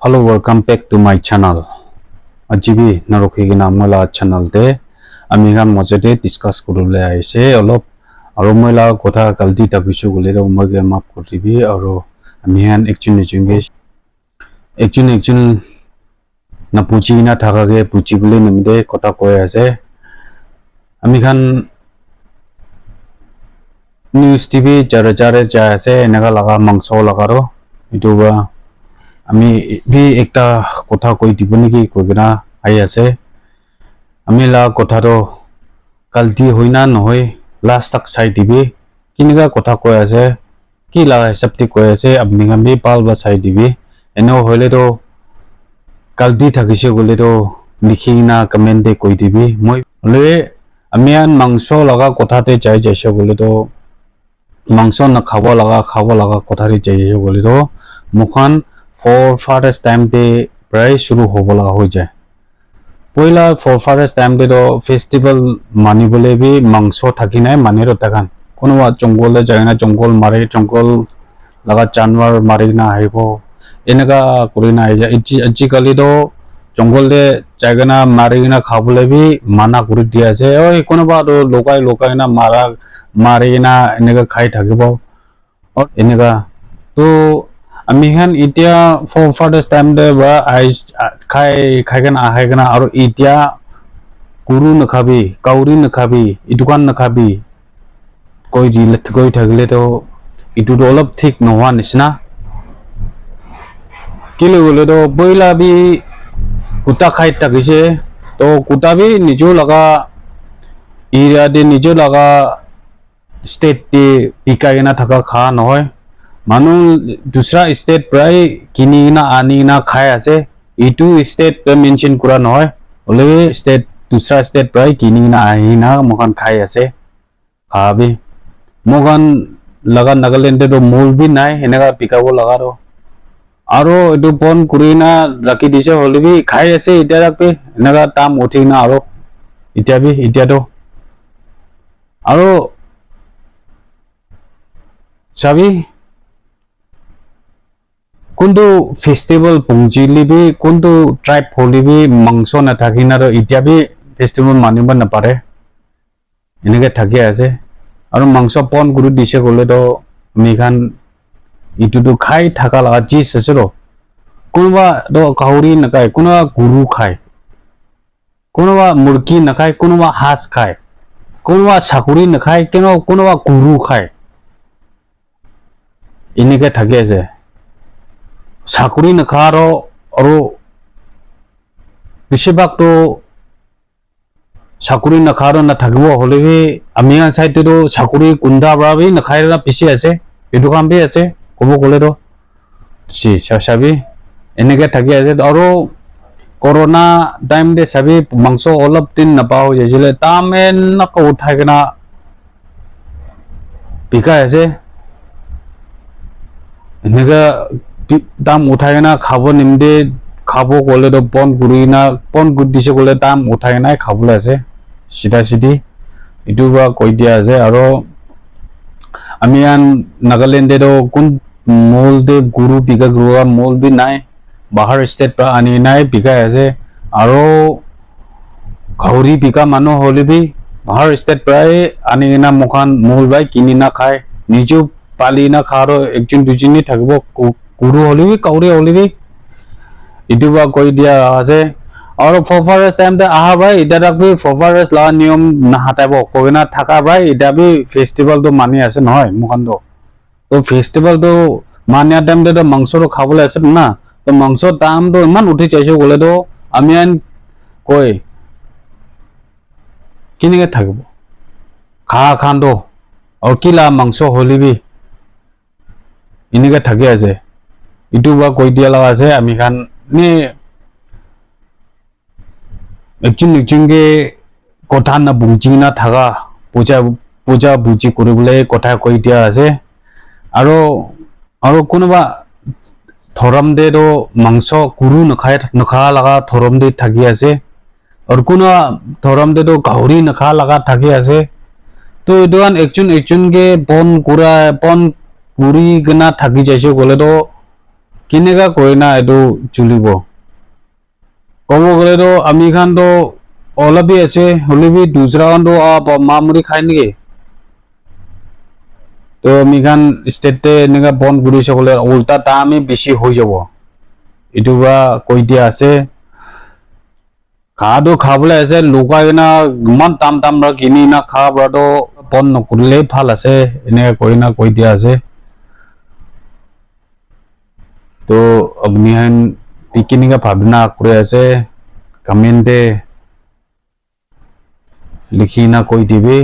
Hello, welcome back to my channel. Ajibi narokigina moila channel de amigan mojede discuss kurule aise olop aro moila kotha galti tabisu gule ro moge map koribi aro amihan actually na puchi na thakage puchi bule namde kotha koy ase amigan news tv jare ja ase enaga laga mangso laga ro ituba আমি B একটা কথা কই দিবনি কি কইনা আই আছে আমি লা কথাটো কালতি হইনা নহয় লাস্ট তক চাই দিবি কিনিকা কথা কই আছে কি লা হিসাবটি কই আছে আপনি গামবি পাল বা চাই দিবি এনো হইলে তো কালতি থাকিছে বলে তো লিখিনা কমেন্ট দে কই দিবি মই হলে আমি আন মাংস লাগা কথাতে চাই যাইছে বলে তো মাংস না খাব লাগা কথাতে চাইছে বলে তো মুখান for first time de pray shuru hobola ho jay poila for first time de do festival mani bole bi mangso thakinai mane ro takan kono wa jongol jay na jongol mare jongol laga janwar mari na haibo enaga kurina aja aji kali do jongol de jayga na mari na khabole bi mana kuri dia ase oi kono ba do lokai na mari na enaga khai thakibo or enaga to amihan itia for first time de ba ai khai gan ahai gana aro itia guru na khabi kauri na khabi idukan na khabi koi dilet koi thagle to itu dolop thik no wa nisna kile bole to boila bi kuta khai takise to kuta bi nijo laga area de nijo laga state de ikai na thaka kha noy মানুহ দুসরা state প্রায় কিনি না আনি না খায় আছে ইটু state mention করা নহয় হলে স্টেট দুসরা স্টেট প্রায় কিনি না আনি না মখান খায় আছে খাবি মখান লাগা নাগাল্যান্ডে তো মূল বি নাই এনেকা পিকাব লাগা रो আৰু এটো বন কৰি না ৰাখি দিছে হলে বি খাই আছে ইটা ৰাখবে এনেকা দাম উঠি না আৰু ইতিয়া তো আৰু চাবি kuntu festival pungjili bi kuntu tribe holi bi mangso na thakina ro itia bi festival maniba na pare enege thaki ase aru mangso pon guru dise gole to migan itu to khai thaka la ji sesero kunwa do kauri na kai kunwa guru khai kunwa murki na khai kunwa has khai kunwa sakuri na khai kunwa guru khai enege thaki ase চাকৰি নখাৰো আৰু বেছিভাগতো চাকৰি নখাৰো নাথাকিব হলে আমি চাইটো চাকৰি কুন্দা বাবি নখাই পিছি আছে এইটো কাম বি আছে ক'ব গ'লে তো চাবি এনেকে থাকি আছে আৰু করোনা টাইম দে চাবি মাংস অলপ দিন নাপাও যাইছিলে তামেন নক উঠাই কিনা বিকাই আছে এনেকে দাম উঠাই না খাব নিমদে খাব গলে তো পন গুড দিছে গলে দাম উঠাই নাই খাবলে আছে সিধা সিধি ইটো বা কৈ দিয়া আছে আৰু আমি আন নাগাল্যান্ডে তো কোন মূল দে গুৰু বিকা গুৰুৱা মূল বি নাই বাহাৰ ষ্টেট পৰা আনি নাই বিকাই আছে আৰু ঘৌৰি বিকা মানুহ হলে বি বাহাৰ ষ্টেট প্ৰায় আনি না মুখান মূল বাই কিনি না খায় নিজে পালি না খাৰো একজন দুজনী থাকিব গুৰু হলিবি কাউৰি হলিবি ইটো বা কৈ দিয়া আছে আৰু ফৰফাৰেস টাইম তে আহা ভাই এটা ৰাখবি ফৰফাৰেস লা নিয়ম না হাতাইব কইনা থাকা ভাই এটা বি ফেস্টিভেল তো মানি আছে নহয় মুখান তো ফেস্টিভেল তো মানিয়া টাইম তে তো মাংস তো খাবলৈ আছে না তো মাংস দাম তো ইমান উঠি যাইছে গলে তো আমি আন কই কিনিকে থাকিব খান তো আৰু কিলা মাংস হলিবি ইনিকে থাকি আছে itu ba koi dia la ase ami khan ni একজন ge কথা না বুজি না থাকা পূজা বুজি কৰিবলে কথা কৈ দিয়া আছে আৰু কোনোবা ধৰম দে তো মাংস গুৰু নখা লাগা ধৰম দে থাকি আছে আৰু কোনোবা ধৰম দে তো গাহৰি নখা লাগা থাকি আছে তো এডুৱান একজন ge পন গুৰি গনা থাকি যাইছে গলে তো কিনেকা কই না এটো চুলিব কব গলে তো আমি খান তো অলপই আছে হলেবি দুসরা খান তো মামুরি খাই নেকি তো আমি খান স্টেটে এনেকা বন্ধ কৰিছে কলে উল্টা দামই বেছি হৈ যাব এটো বা কৈ দিয়া আছে খাটো খাবলৈ আছে লুকাই না ইমান দাম কিনি না খাবটো বন্ধ নকৰিলে ভাল আছে এনেকা কৈ দিয়া আছে তো আপনি হান কিনিকা ভাবনা করে আছে কমেন্টে লিখি না কৈ দিবি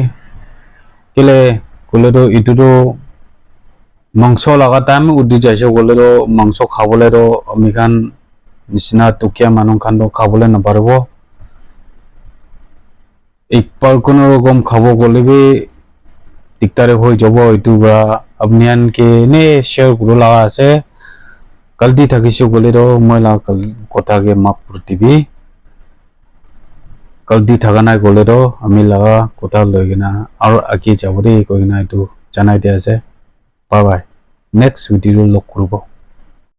কেলে কলে তো ইটো তো মাংস লাগা টাইম উদি যাইছে কলে তো মাংস খাবলে তো আমি খান নিচিনা টুকিয়া মানুহ খান তো খাবলে নাপাৰিব একবাৰ কোনো রকম খাব গলে বি দিগদারে হৈ যাব ইটো বা আপনি আন কে নে শেয়ার করে লাগা আছে গলতি থাকিছে গলে তো মই কথাকে মাফ কৰি দিবি গলতি থাকা নাই গলে তো আমি লাগা কথা লৈ কিনা আৰু আগে যাব দেই কৈ কিনা এইটো জানাই দিয়া আছে বাই বাই নেক্সট ভিডিঅ লগ কৰিব